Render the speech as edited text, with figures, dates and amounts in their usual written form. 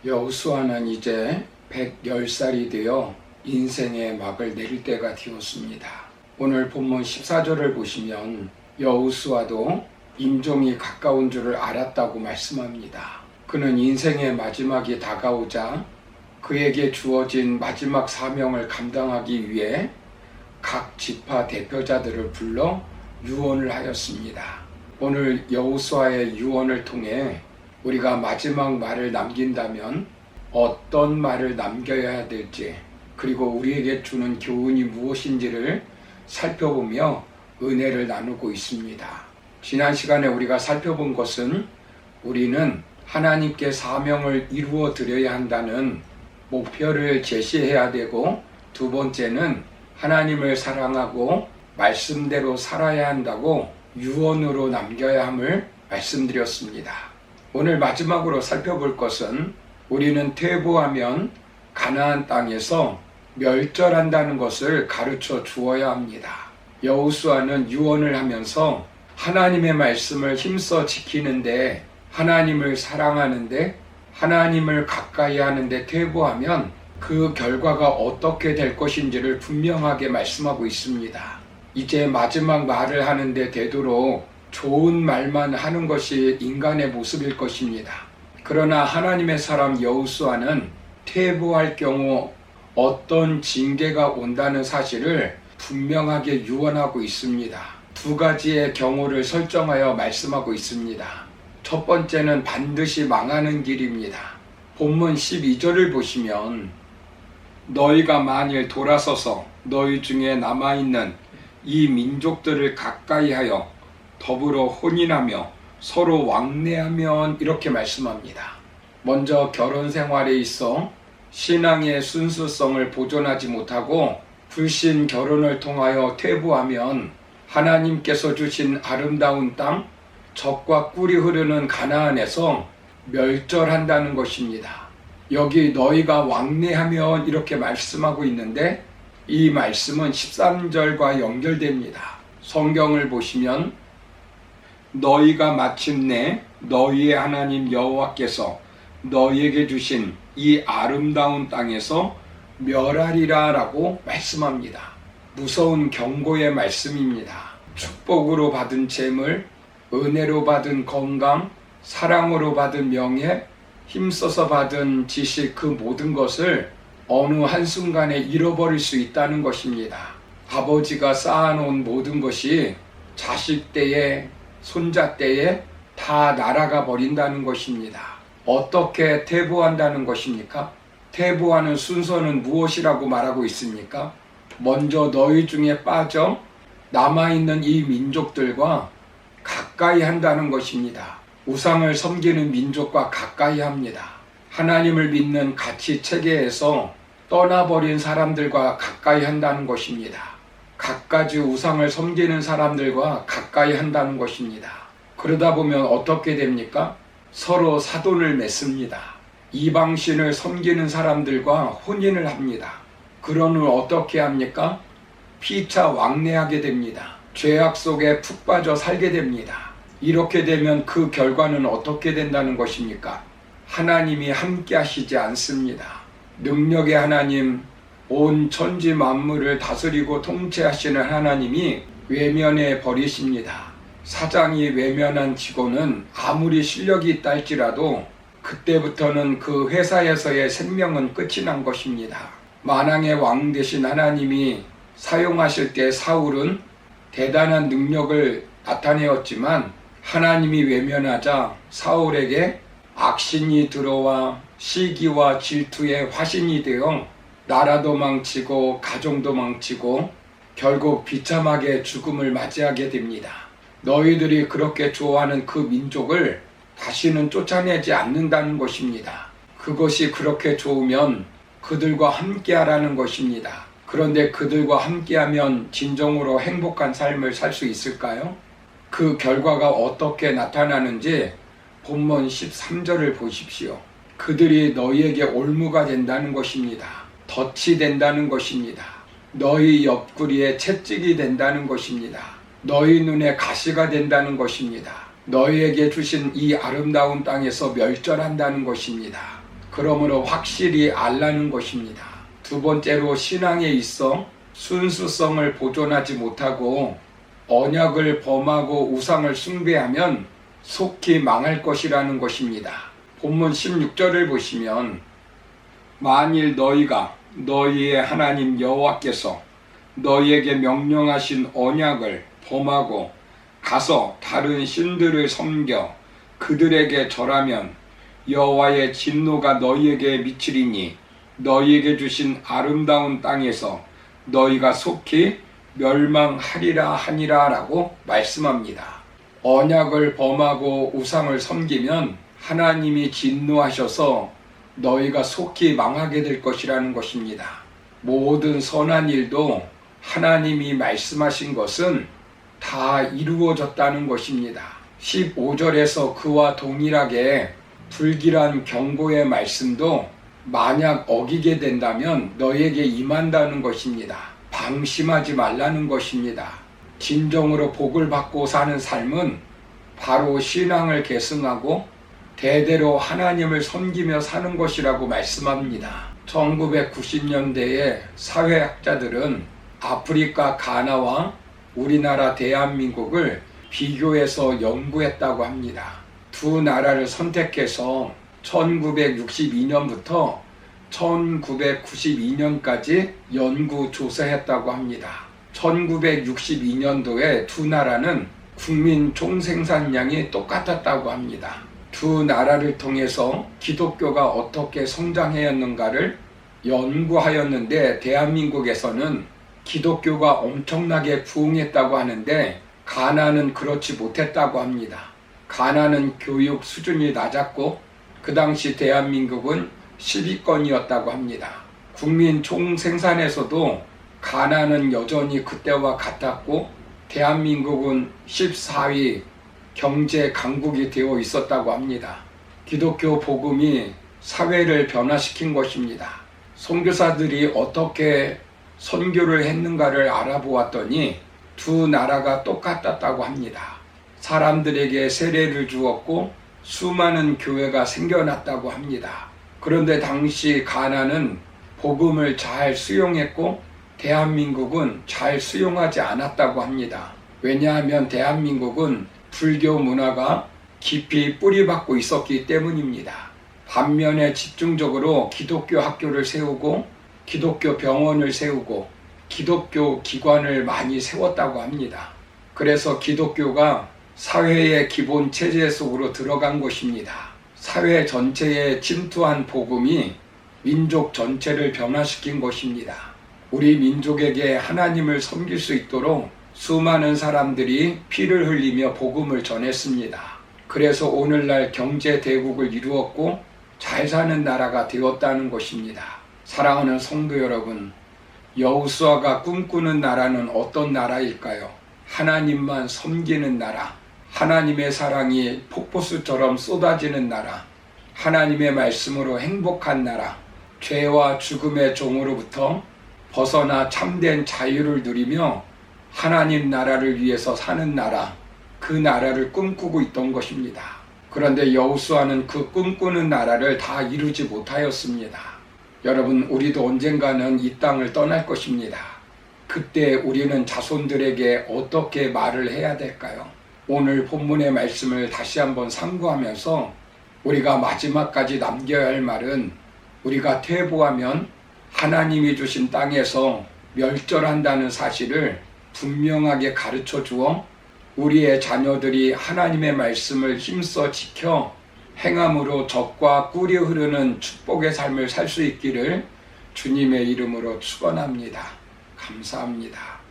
여호수아는 이제 110살이 되어 인생의 막을 내릴 때가 되었습니다. 오늘 본문 14절을 보시면 여호수아도 임종이 가까운 줄을 알았다고 말씀합니다. 그는 인생의 마지막이 다가오자 그에게 주어진 마지막 사명을 감당하기 위해 각 지파 대표자들을 불러 유언을 하였습니다. 오늘 여호수아의 유언을 통해 우리가 마지막 말을 남긴다면 어떤 말을 남겨야 될지, 그리고 우리에게 주는 교훈이 무엇인지를 살펴보며 은혜를 나누고 있습니다. 지난 시간에 우리가 살펴본 것은 우리는 하나님께 사명을 이루어 드려야 한다는 목표를 제시해야 되고, 두 번째는 하나님을 사랑하고 말씀대로 살아야 한다고 유언으로 남겨야 함을 말씀드렸습니다. 오늘 마지막으로 살펴볼 것은 우리는 퇴보하면 가나안 땅에서 멸절한다는 것을 가르쳐 주어야 합니다. 여호수아는 유언을 하면서 하나님의 말씀을 힘써 지키는데, 하나님을 사랑하는데, 하나님을 가까이 하는데 퇴보하면 그 결과가 어떻게 될 것인지를 분명하게 말씀하고 있습니다. 이제 마지막 말을 하는데 되도록 좋은 말만 하는 것이 인간의 모습일 것입니다. 그러나 하나님의 사람 여호수아는 퇴보할 경우 어떤 징계가 온다는 사실을 분명하게 유언하고 있습니다. 두 가지의 경우를 설정하여 말씀하고 있습니다. 첫 번째는 반드시 망하는 길입니다. 본문 12절을 보시면 너희가 만일 돌아서서 너희 중에 남아있는 이 민족들을 가까이 하여 더불어 혼인하며 서로 왕래하면, 이렇게 말씀합니다. 먼저 결혼 생활에 있어 신앙의 순수성을 보존하지 못하고 불신 결혼을 통하여 퇴보하면 하나님께서 주신 아름다운 땅, 젖과 꿀이 흐르는 가나안에서 멸절한다는 것입니다. 여기 너희가 왕래하면 이렇게 말씀하고 있는데, 이 말씀은 13절과 연결됩니다. 성경을 보시면 너희가 마침내 너희의 하나님 여호와께서 너희에게 주신 이 아름다운 땅에서 멸하리라 라고 말씀합니다. 무서운 경고의 말씀입니다. 축복으로 받은 재물, 은혜로 받은 건강, 사랑으로 받은 명예, 힘써서 받은 지식, 그 모든 것을 어느 한순간에 잃어버릴 수 있다는 것입니다. 아버지가 쌓아놓은 모든 것이 자식 때에, 손자 때에 다 날아가 버린다는 것입니다. 어떻게 퇴보한다는 것입니까? 퇴보하는 순서는 무엇이라고 말하고 있습니까? 먼저 너희 중에 빠져 남아있는 이 민족들과 가까이 한다는 것입니다. 우상을 섬기는 민족과 가까이 합니다. 하나님을 믿는 가치 체계에서 떠나버린 사람들과 가까이 한다는 것입니다. 갖가지 우상을 섬기는 사람들과 가까이 한다는 것입니다. 그러다 보면 어떻게 됩니까? 서로 사돈을 맺습니다. 이방신을 섬기는 사람들과 혼인을 합니다. 그런 후 어떻게 합니까? 피차 왕래하게 됩니다. 죄악 속에 푹 빠져 살게 됩니다. 이렇게 되면 그 결과는 어떻게 된다는 것입니까? 하나님이 함께 하시지 않습니다. 능력의 하나님, 온 천지 만물을 다스리고 통치하시는 하나님이 외면해 버리십니다. 사장이 외면한 직원은 아무리 실력이 있다 할지라도 그때부터는 그 회사에서의 생명은 끝이 난 것입니다. 만왕의 왕 되신 하나님이 사용하실 때 사울은 대단한 능력을 나타내었지만, 하나님이 외면하자 사울에게 악신이 들어와 시기와 질투의 화신이 되어 나라도 망치고 가정도 망치고 결국 비참하게 죽음을 맞이하게 됩니다. 너희들이 그렇게 좋아하는 그 민족을 다시는 쫓아내지 않는다는 것입니다. 그것이 그렇게 좋으면 그들과 함께하라는 것입니다. 그런데 그들과 함께하면 진정으로 행복한 삶을 살 수 있을까요? 그 결과가 어떻게 나타나는지 본문 13절을 보십시오. 그들이 너희에게 올무가 된다는 것입니다. 덫이 된다는 것입니다. 너희 옆구리에 채찍이 된다는 것입니다. 너희 눈에 가시가 된다는 것입니다. 너희에게 주신 이 아름다운 땅에서 멸절한다는 것입니다. 그러므로 확실히 알라는 것입니다. 두 번째로 신앙에 있어 순수성을 보존하지 못하고 언약을 범하고 우상을 숭배하면 속히 망할 것이라는 것입니다. 본문 16절을 보시면 만일 너희가 너희의 하나님 여호와께서 너희에게 명령하신 언약을 범하고 가서 다른 신들을 섬겨 그들에게 절하면 여호와의 진노가 너희에게 미치리니 너희에게 주신 아름다운 땅에서 너희가 속히 멸망하리라 하니라 라고 말씀합니다. 언약을 범하고 우상을 섬기면 하나님이 진노하셔서 너희가 속히 망하게 될 것이라는 것입니다. 모든 선한 일도 하나님이 말씀하신 것은 다 이루어졌다는 것입니다. 15절에서 그와 동일하게 불길한 경고의 말씀도 만약 어기게 된다면 너희에게 임한다는 것입니다. 방심하지 말라는 것입니다. 진정으로 복을 받고 사는 삶은 바로 신앙을 계승하고 대대로 하나님을 섬기며 사는 것이라고 말씀합니다. 1990년대에 사회학자들은 아프리카 가나와 우리나라 대한민국을 비교해서 연구했다고 합니다. 두 나라를 선택해서 1962년부터 1992년까지 연구 조사했다고 합니다. 1962년도에 두 나라는 국민 총생산량이 똑같았다고 합니다. 두 나라를 통해서 기독교가 어떻게 성장하였는가를 연구하였는데 대한민국에서는 기독교가 엄청나게 부흥했다고 하는데 가나는 그렇지 못했다고 합니다. 가나는 교육 수준이 낮았고 그 당시 대한민국은 10위권이었다고 합니다. 국민 총생산에서도 가나는 여전히 그때와 같았고 대한민국은 14위 경제 강국이 되어 있었다고 합니다. 기독교 복음이 사회를 변화시킨 것입니다. 선교사들이 어떻게 선교를 했는가를 알아보았더니 두 나라가 똑같았다고 합니다. 사람들에게 세례를 주었고 수많은 교회가 생겨났다고 합니다. 그런데 당시 가나는 복음을 잘 수용했고 대한민국은 잘 수용하지 않았다고 합니다. 왜냐하면 대한민국은 불교 문화가 깊이 뿌리박고 있었기 때문입니다. 반면에 집중적으로 기독교 학교를 세우고 기독교 병원을 세우고 기독교 기관을 많이 세웠다고 합니다. 그래서 기독교가 사회의 기본 체제 속으로 들어간 것입니다. 사회 전체에 침투한 복음이 민족 전체를 변화시킨 것입니다. 우리 민족에게 하나님을 섬길 수 있도록 수많은 사람들이 피를 흘리며 복음을 전했습니다. 그래서 오늘날 경제 대국을 이루었고 잘 사는 나라가 되었다는 것입니다. 사랑하는 성도 여러분, 여호수아가 꿈꾸는 나라는 어떤 나라일까요? 하나님만 섬기는 나라, 하나님의 사랑이 폭포수처럼 쏟아지는 나라, 하나님의 말씀으로 행복한 나라, 죄와 죽음의 종으로부터 벗어나 참된 자유를 누리며 하나님 나라를 위해서 사는 나라, 그 나라를 꿈꾸고 있던 것입니다. 그런데 여호수아는 그 꿈꾸는 나라를 다 이루지 못하였습니다. 여러분, 우리도 언젠가는 이 땅을 떠날 것입니다. 그때 우리는 자손들에게 어떻게 말을 해야 될까요? 오늘 본문의 말씀을 다시 한번 상고하면서 우리가 마지막까지 남겨야 할 말은 우리가 퇴보하면 하나님이 주신 땅에서 멸절한다는 사실을 분명하게 가르쳐 주어 우리의 자녀들이 하나님의 말씀을 힘써 지켜 행함으로 젖과 꿀이 흐르는 축복의 삶을 살 수 있기를 주님의 이름으로 축원합니다. 감사합니다.